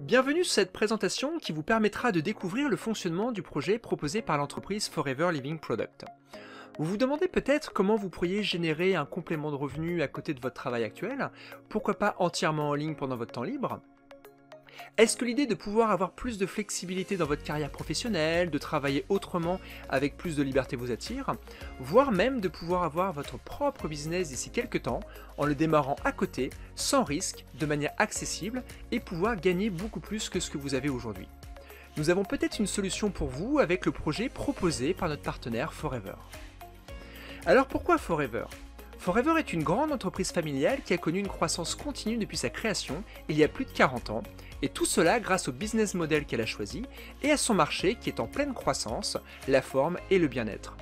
Bienvenue sur cette présentation qui vous permettra de découvrir le fonctionnement du projet proposé par l'entreprise Forever Living Product. Vous vous demandez peut-être comment vous pourriez générer un complément de revenu à côté de votre travail actuel, pourquoi pas entièrement en ligne pendant votre temps libre. Est-ce que l'idée de pouvoir avoir plus de flexibilité dans votre carrière professionnelle, de travailler autrement avec plus de liberté vous attire, voire même de pouvoir avoir votre propre business d'ici quelques temps en le démarrant à côté, sans risque, de manière accessible et pouvoir gagner beaucoup plus que ce que vous avez aujourd'hui? Nous avons peut-être une solution pour vous avec le projet proposé par notre partenaire Forever. Alors pourquoi Forever ? Forever est une grande entreprise familiale qui a connu une croissance continue depuis sa création il y a plus de 40 ans, et tout cela grâce au business model qu'elle a choisi et à son marché qui est en pleine croissance, la forme et le bien-être.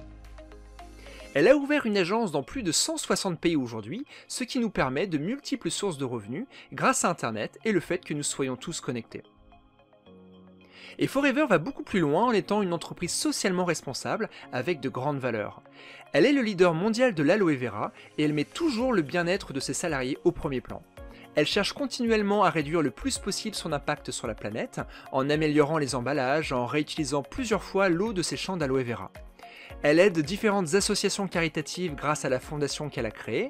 Elle a ouvert une agence dans plus de 160 pays aujourd'hui, ce qui nous permet de multiples sources de revenus grâce à Internet et le fait que nous soyons tous connectés. Et Forever va beaucoup plus loin en étant une entreprise socialement responsable avec de grandes valeurs. Elle est le leader mondial de l'aloe vera et elle met toujours le bien-être de ses salariés au premier plan. Elle cherche continuellement à réduire le plus possible son impact sur la planète en améliorant les emballages, en réutilisant plusieurs fois l'eau de ses champs d'aloe vera. Elle aide différentes associations caritatives grâce à la fondation qu'elle a créée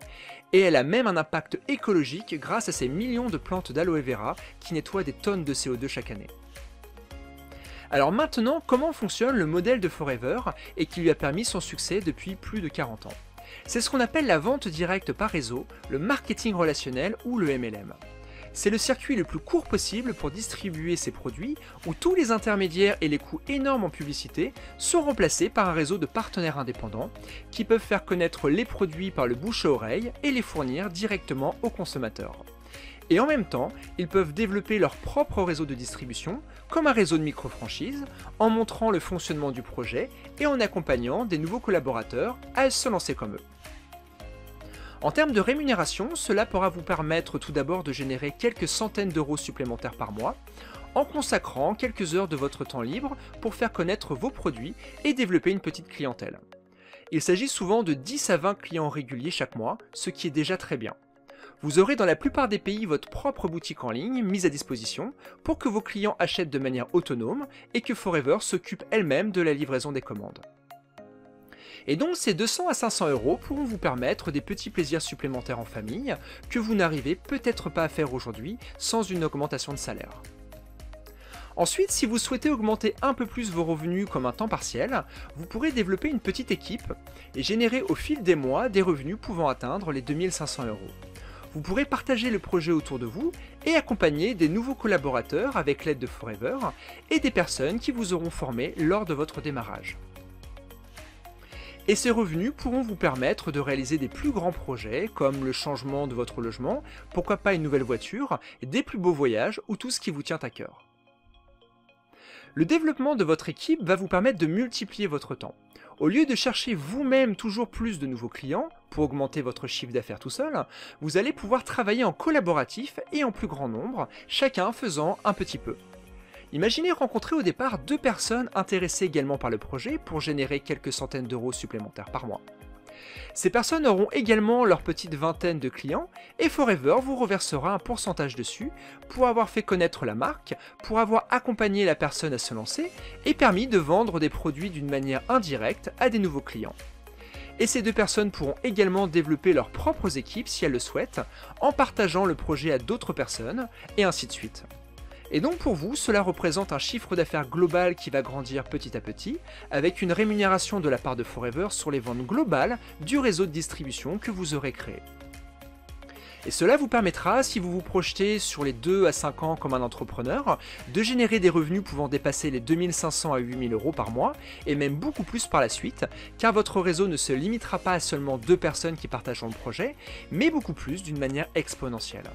et elle a même un impact écologique grâce à ses millions de plantes d'aloe vera qui nettoient des tonnes de CO2 chaque année. Alors maintenant, comment fonctionne le modèle de Forever et qui lui a permis son succès depuis plus de 40 ans? C'est ce qu'on appelle la vente directe par réseau, le marketing relationnel ou le MLM. C'est le circuit le plus court possible pour distribuer ses produits où tous les intermédiaires et les coûts énormes en publicité sont remplacés par un réseau de partenaires indépendants qui peuvent faire connaître les produits par le bouche à oreille et les fournir directement aux consommateurs. Et en même temps, ils peuvent développer leur propre réseau de distribution, comme un réseau de micro-franchises, en montrant le fonctionnement du projet et en accompagnant des nouveaux collaborateurs à se lancer comme eux. En termes de rémunération, cela pourra vous permettre tout d'abord de générer quelques centaines d'euros supplémentaires par mois, en consacrant quelques heures de votre temps libre pour faire connaître vos produits et développer une petite clientèle. Il s'agit souvent de 10 à 20 clients réguliers chaque mois, ce qui est déjà très bien. Vous aurez dans la plupart des pays votre propre boutique en ligne mise à disposition pour que vos clients achètent de manière autonome et que Forever s'occupe elle-même de la livraison des commandes. Et donc ces 200 à 500 euros pourront vous permettre des petits plaisirs supplémentaires en famille que vous n'arrivez peut-être pas à faire aujourd'hui sans une augmentation de salaire. Ensuite, si vous souhaitez augmenter un peu plus vos revenus comme un temps partiel, vous pourrez développer une petite équipe et générer au fil des mois des revenus pouvant atteindre les 2500 euros. Vous pourrez partager le projet autour de vous et accompagner des nouveaux collaborateurs avec l'aide de Forever et des personnes qui vous auront formé lors de votre démarrage. Et ces revenus pourront vous permettre de réaliser des plus grands projets comme le changement de votre logement, pourquoi pas une nouvelle voiture, des plus beaux voyages ou tout ce qui vous tient à cœur. Le développement de votre équipe va vous permettre de multiplier votre temps. Au lieu de chercher vous-même toujours plus de nouveaux clients pour augmenter votre chiffre d'affaires tout seul, vous allez pouvoir travailler en collaboratif et en plus grand nombre, chacun faisant un petit peu. Imaginez rencontrer au départ 2 personnes intéressées également par le projet pour générer quelques centaines d'euros supplémentaires par mois. Ces personnes auront également leur petite vingtaine de clients et Forever vous reversera un pourcentage dessus pour avoir fait connaître la marque, pour avoir accompagné la personne à se lancer et permis de vendre des produits d'une manière indirecte à des nouveaux clients. Et ces 2 personnes pourront également développer leurs propres équipes si elles le souhaitent, en partageant le projet à d'autres personnes et ainsi de suite. Et donc pour vous, cela représente un chiffre d'affaires global qui va grandir petit à petit, avec une rémunération de la part de Forever sur les ventes globales du réseau de distribution que vous aurez créé. Et cela vous permettra, si vous vous projetez sur les 2 à 5 ans comme un entrepreneur, de générer des revenus pouvant dépasser les 2500 à 8000 euros par mois, et même beaucoup plus par la suite, car votre réseau ne se limitera pas à seulement 2 personnes qui partageront le projet, mais beaucoup plus d'une manière exponentielle.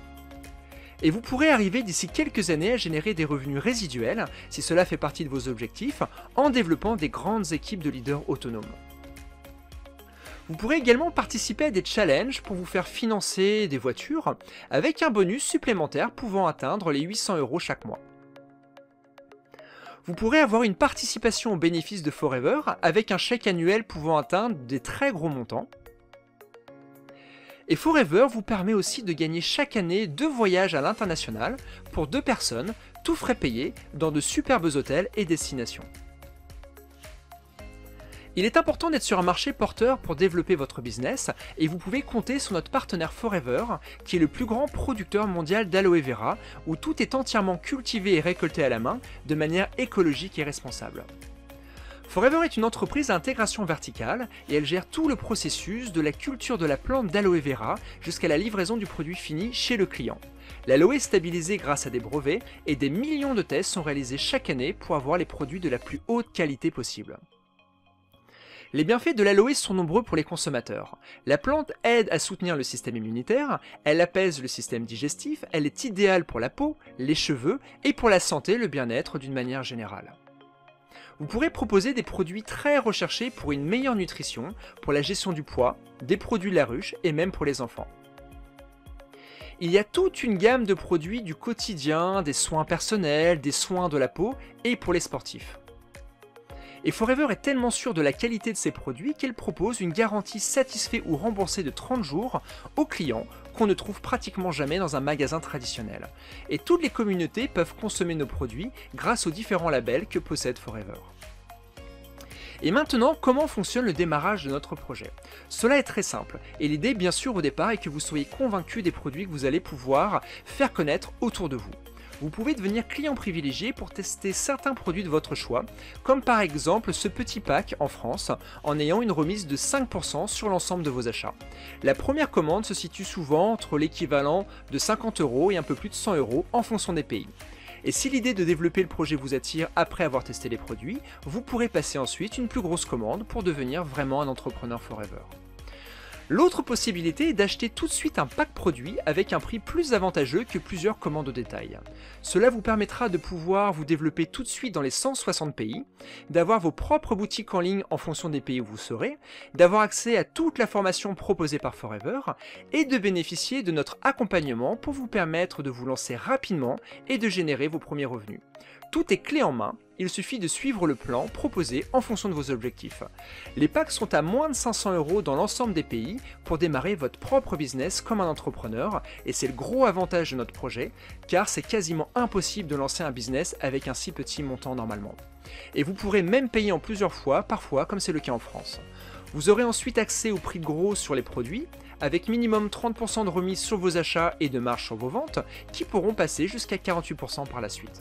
Et vous pourrez arriver d'ici quelques années à générer des revenus résiduels, si cela fait partie de vos objectifs, en développant des grandes équipes de leaders autonomes. Vous pourrez également participer à des challenges pour vous faire financer des voitures, avec un bonus supplémentaire pouvant atteindre les 800 euros chaque mois. Vous pourrez avoir une participation aux bénéfices de Forever, avec un chèque annuel pouvant atteindre des très gros montants. Et Forever vous permet aussi de gagner chaque année 2 voyages à l'international pour 2 personnes, tout frais payés, dans de superbes hôtels et destinations. Il est important d'être sur un marché porteur pour développer votre business et vous pouvez compter sur notre partenaire Forever, qui est le plus grand producteur mondial d'aloe vera, où tout est entièrement cultivé et récolté à la main de manière écologique et responsable. Forever est une entreprise à intégration verticale et elle gère tout le processus de la culture de la plante d'aloe vera jusqu'à la livraison du produit fini chez le client. L'aloe est stabilisé grâce à des brevets et des millions de tests sont réalisés chaque année pour avoir les produits de la plus haute qualité possible. Les bienfaits de l'aloe sont nombreux pour les consommateurs. La plante aide à soutenir le système immunitaire, elle apaise le système digestif, elle est idéale pour la peau, les cheveux et pour la santé et le bien-être d'une manière générale. Vous pourrez proposer des produits très recherchés pour une meilleure nutrition, pour la gestion du poids, des produits de la ruche et même pour les enfants. Il y a toute une gamme de produits du quotidien, des soins personnels, des soins de la peau et pour les sportifs. Et Forever est tellement sûr de la qualité de ses produits qu'elle propose une garantie satisfait ou remboursée de 30 jours aux clients qu'on ne trouve pratiquement jamais dans un magasin traditionnel. Et toutes les communautés peuvent consommer nos produits grâce aux différents labels que possède Forever. Et maintenant, comment fonctionne le démarrage de notre projet? Cela est très simple, et l'idée bien sûr au départ est que vous soyez convaincu des produits que vous allez pouvoir faire connaître autour de vous. Vous pouvez devenir client privilégié pour tester certains produits de votre choix, comme par exemple ce petit pack en France, en ayant une remise de 5% sur l'ensemble de vos achats. La première commande se situe souvent entre l'équivalent de 50 € et un peu plus de 100 € en fonction des pays. Et si l'idée de développer le projet vous attire après avoir testé les produits, vous pourrez passer ensuite une plus grosse commande pour devenir vraiment un entrepreneur forever. L'autre possibilité est d'acheter tout de suite un pack produit avec un prix plus avantageux que plusieurs commandes au détail. Cela vous permettra de pouvoir vous développer tout de suite dans les 160 pays, d'avoir vos propres boutiques en ligne en fonction des pays où vous serez, d'avoir accès à toute la formation proposée par Forever et de bénéficier de notre accompagnement pour vous permettre de vous lancer rapidement et de générer vos premiers revenus. Tout est clé en main, il suffit de suivre le plan proposé en fonction de vos objectifs. Les packs sont à moins de 500 € dans l'ensemble des pays pour démarrer votre propre business comme un entrepreneur et c'est le gros avantage de notre projet car c'est quasiment impossible de lancer un business avec un si petit montant normalement. Et vous pourrez même payer en plusieurs fois, parfois comme c'est le cas en France. Vous aurez ensuite accès au prix de gros sur les produits, avec minimum 30% de remise sur vos achats et de marge sur vos ventes, qui pourront passer jusqu'à 48% par la suite.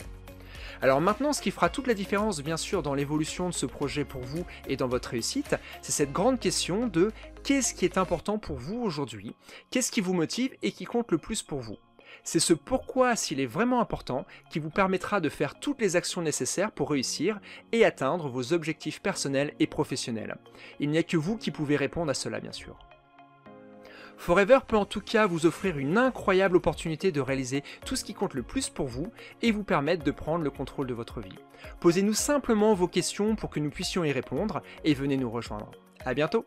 Alors maintenant, ce qui fera toute la différence bien sûr dans l'évolution de ce projet pour vous et dans votre réussite, c'est cette grande question de qu'est-ce qui est important pour vous aujourd'hui, qu'est-ce qui vous motive et qui compte le plus pour vous. C'est ce pourquoi, s'il est vraiment important, qui vous permettra de faire toutes les actions nécessaires pour réussir et atteindre vos objectifs personnels et professionnels. Il n'y a que vous qui pouvez répondre à cela bien sûr. Forever peut en tout cas vous offrir une incroyable opportunité de réaliser tout ce qui compte le plus pour vous et vous permettre de prendre le contrôle de votre vie. Posez-nous simplement vos questions pour que nous puissions y répondre et venez nous rejoindre. À bientôt!